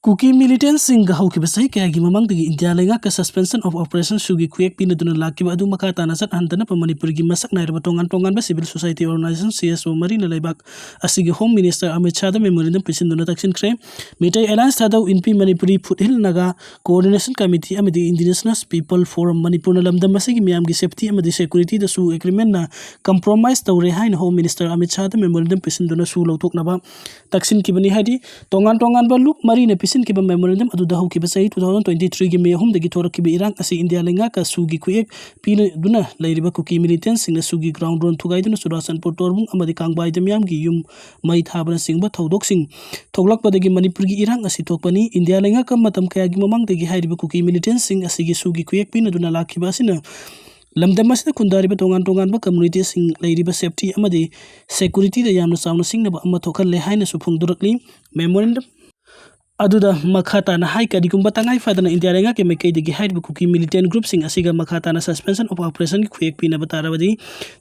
Kuki militants singa haukiba sahi kayagi mamangdagi India lengaka suspension of operation sugi kuyak pinaduna lakiba adu makata nasat hantana pa Manipur gi masak nairaba tongan ba civil society organization CSO marina laibak asigi home minister Amit Shah da memorandum pisinduna taksinkhre mitai alliance thadau inpi Manipuri Foothill Naga coordination committee amadi indigenous people forum Manipur na lamdam asigi miyam gi safety amadi security da su agreement na compromise tawre hain home minister Amit Shah da memorandum pisinduna su lauthoknaba taksin kibani hadi tongan ba loop marina sin kiba memorandum adu dahu kiba sahi 2023 gi May 3 dagi thorak kiba Irang asi India lenga ka sugi kuek pina duna lairiba Kuki militants singna sugi ground run thugai duna surasan potorbung amadi kangbai damyam gi yum mai thabana singba thodok sing thoglak padagi Manipur gi Irang asi thokpani India lenga ka matam kaya gi mamang dagi hairiba Kuki militants sing asi gi sugi kuek pina duna lakhiba asina lamdam asida kundariba tongan ba community sing lairiba safety amadi security da yamna sauna singna ba amma thokhal le haina su phungdurakli memorandum aduda makhata na hai kadikumba tangai fadana India lenga ke mekai digi haid Kuki militant group sing asiga makhata na suspension of operation ki khuek pina batarabadi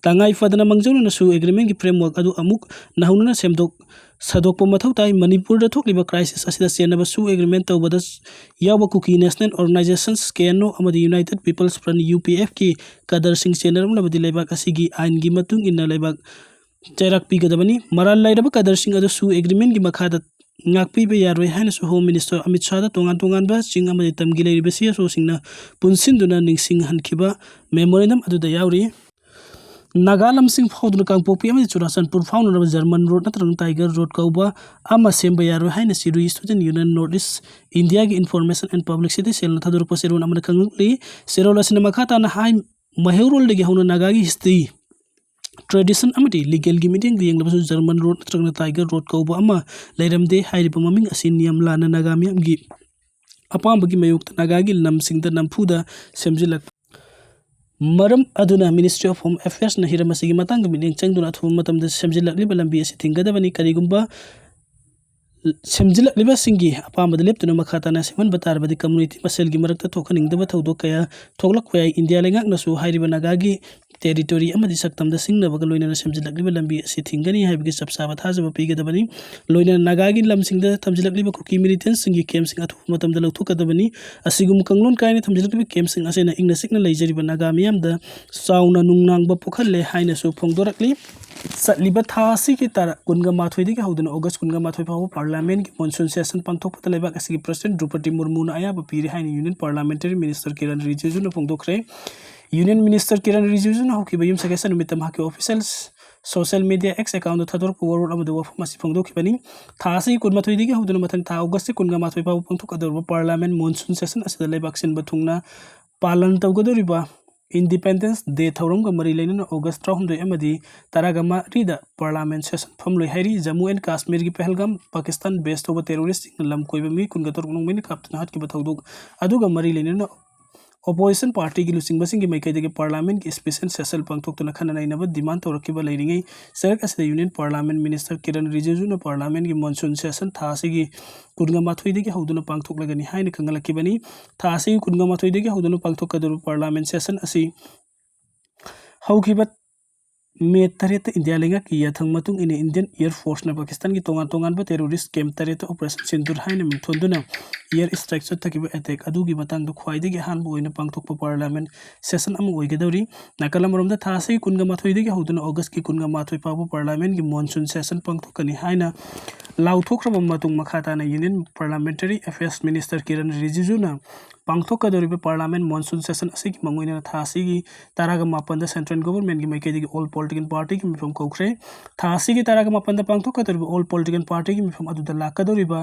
tangai fadana mangjona na su agreement ki framework adu amuk nahununa semdok sadokpa mathau tai Manipur da thokliba crisis asida senaba su agreement tawbada yawa Kuki national organizations KNO amadi United People's Front UPF ki kadar sing senarum labadi lebak asigi ain gi matung inna lebak chairak pigadabani maral lairaba kadar sing adu su agreement gi makhada ngakpi be yaroi haina su home minister Amit Shah da tongan ba ching amadi tamgi leiriba CSO singna punsinduna ningsing hankhiba memorandum adu da yauri Nagalam sing fauduna kangpopi amadi Churasanpur faununa German road natrang Tiger road kauba ama semba yaroi haina siru student union Northeast India gi information and publicity cell na thadur paserun amana kangli serola sinama khata na hai maheurol degi hauna nagagi history tradition amati legal gi meeting di yenglabasu German road natrangna Tiger road kauba ama leiramde hairiba maming asin niyam lana naga miyam gi apamba gi mayukta naga gi namsingda nampuda semjilak maram aduna Ministry of Home Affairs na hiramasigi matang gamining changduna thum matamda semjilakli balambi asi thingadabani karigumba semjilak liba singi apamba dalep tuna makhata na seman batarbadi community masel gi marakta thokaning daba thodok kaya thoglak khoya India lengak nasu hairiba nagagi territory amadi saktamda singna baga loina semjilak liba lambi asi thingani haibigi sapsaba thajaba pigadabani loina nagagi lamsingda thamjilak liba Kuki militants singi camp sing athu matamda lauthukadabani asigum kanglon kaina thamjilak liba camp sing asena ingna sikna leijariba naga miyamda sauna nungnangba pokhalle haina su phongdorakli satliba thasi ki tara kunga mathoi digi hauduna August kunga mathoi pawo parliament ki monsoon session pangthokpata lebak asigi president Drupadi Murmu na ayaba piri haina union parliamentary minister Kiran Rijiju na phongdokhre union minister Kiran Rijiju na hokiba yum sagesa numitam haki officials social media X account thador forward amadu wafam asi phongdokhibani thasi kun mathoi digi hauduna mathang tha August kunga mathoi pawo pangthokador parliament monsoon session asida lebak sin bathungna palan tawgadoriba Independence Day thauram ga mari leina August 3 amadi taragama rida parliament session famloi hairi Jammu and Kashmir gi Pahalgam Pakistan based over terrorist lam koiba mi kungator nong min kaptna hat ki bathoduk aduga mari leina opposition party gi lusing basing gi maikai de parliament gi special session pangthok tuna khana naina ba demand torakiba leiringai sarak as union parliament minister Kiran Rijiju na parliament gi monsoon session thasi gi kunga mathoi de gi hauduna pangthok lagani haina khangalakibani thasi kunga mathoi de gi hauduna pangthok kadur parliament session asi haukiba May tareta India lenga ki yathang matung in Indian Air Force na Pakistan ki tongan ba terrorist camp tareta operation sindur haina mithonduna air strike so takiba attack adu gi matang du khwai de gi han boina pangthok pa parliament session am oigadori nakalam romda thasi kunga mathoi de gi hauduna August ki kunga mathoi pa parliament gi monsoon session pangthok kani haina lauthokraba matung makhata na union parliamentary affairs minister Kiran Rijiju na pangthok kadori parliament monsoon session asigi mangoina thasi gi taraga mapanda central government gi maike de all political party ki mifam kokre thasi gi taraga mapanda pangthok kadori all political party ki mifam adu da lakadori ba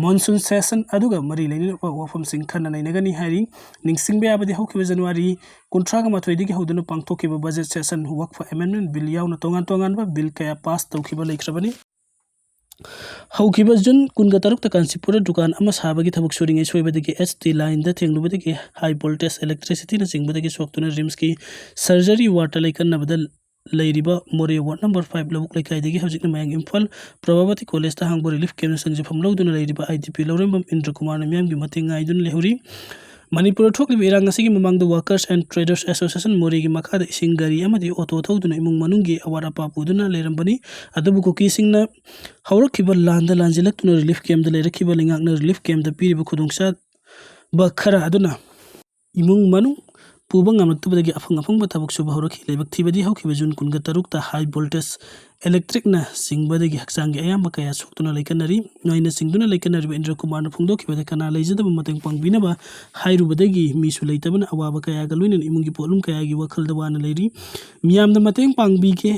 monsoon session aduga mari leini wafam sing khana naina gani hari ningsing be abadi hauki January kontraga mathoi digi hauduna pangthok ki budget session work for amendment bill yauna tongan ba bill kaya pass tawkiba laikhrabani haukiba jun kunga taruk ta kansipura dukan ama sabagi thabuk suringai soibadagi HT line da thenglubadagi high voltage electricity na singbadagi soktuna rims ki surgery water laikan na badal lairiba more ward number 5 labuk laikai dagi hojikna mayang Imphal Probability College ta hangbo relief camp sangjifam lawduna lairiba IDP lawrembam Indra Kumar na miyam gi matinga idun lehuri Manipur thokliba irang asigi mamangda Workers and Traders Association Morigi makhada ising gari amadi auto thoduna imung manunggi awara apa puduna lerambani adubu Kuki singna hawrakiba landa lanjilaktuna relief camp da leirakiba lingakna relief camp da piriba khudungsa ba khara aduna imung manung puba ngamlaktubadagi afang tabuk suba hawraki leibak thibadi hawkiba June 13 ta high voltage electric na singbadagi haksangi ayamba kaya suktuna laikanari noina singduna laikanari Indra Kumar na phungdokibada kana leijadaba mateng pangbinaba hairubadagi misu leitabana awaba kaya galuinan imungi polum kaya gi wakhalda wana leiri miyamda mateng pangbige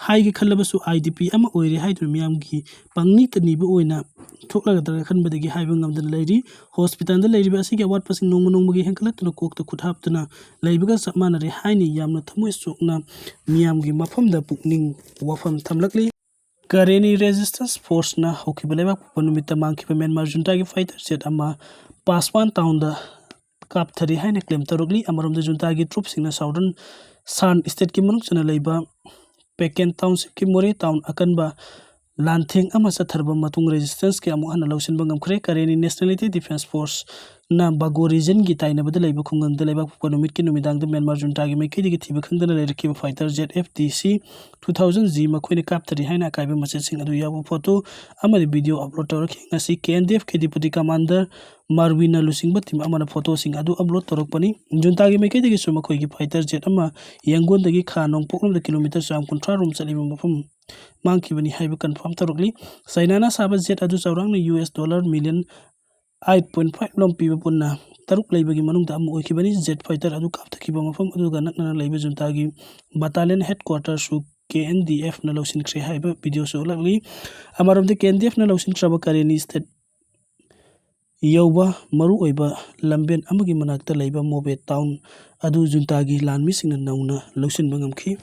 haigi khalabasu IDP ama oire haiduna miyamgi pangni taniba oina thokla gadra khanbadagi haiba ngamdana leiri hospital da leiri asigi awat pasing nongmagi henkalatuna kokta khuthaptuna leibaga sapmanari haini yamna thamoi sokna miyamgi mafamda pukning wafam thamlakli Karenni Resistance Force na hokibaleba panumita mangkiba Myanmar junta gi fighter jet ama Paswan town da Kapthakhre haina claim tarugli amaramda junta gi troops singna southern San state ki manung chana leiba Peken township ki More town Akanba Lantheng ama satharba matung resistance ke amu hana lausin bangam khre Karenni Nationality Defense Force na Bago region gi taina bada leiba khungang da leiba panumit ki numidang da Myanmar junta gi maikei digi thiba khangdana leirki fighter jet FTC 2000G makhoi Kapthakhre haina kaiba message sing adu yabu photo amadi video upload toraki ngasi KNDF ke deputy commander Marwina lusingba team amana photo sing adu upload torokpani junta gi maikei digi suma khoi gi fighter jet ama yangon dagi khanong poklom da kilometer sam 13 rom chaliba mafam mangkibani haiba confirm torokli sainana saba jet adu chaurang na US dollar million 8.5 lom piba punna taruk leibagi manung da amu oikibani jet fighter adu kapthakiba mafam adu ga nakna leiba junta gi battalion headquarters su KNDF na lausin khre haiba video so lagli amaram de KNDF na lausin traba Karenni state yauba maru oiba lamben amagi manakta leiba Mobe town adu junta gi lanmi singna nauna lausin bangamkhi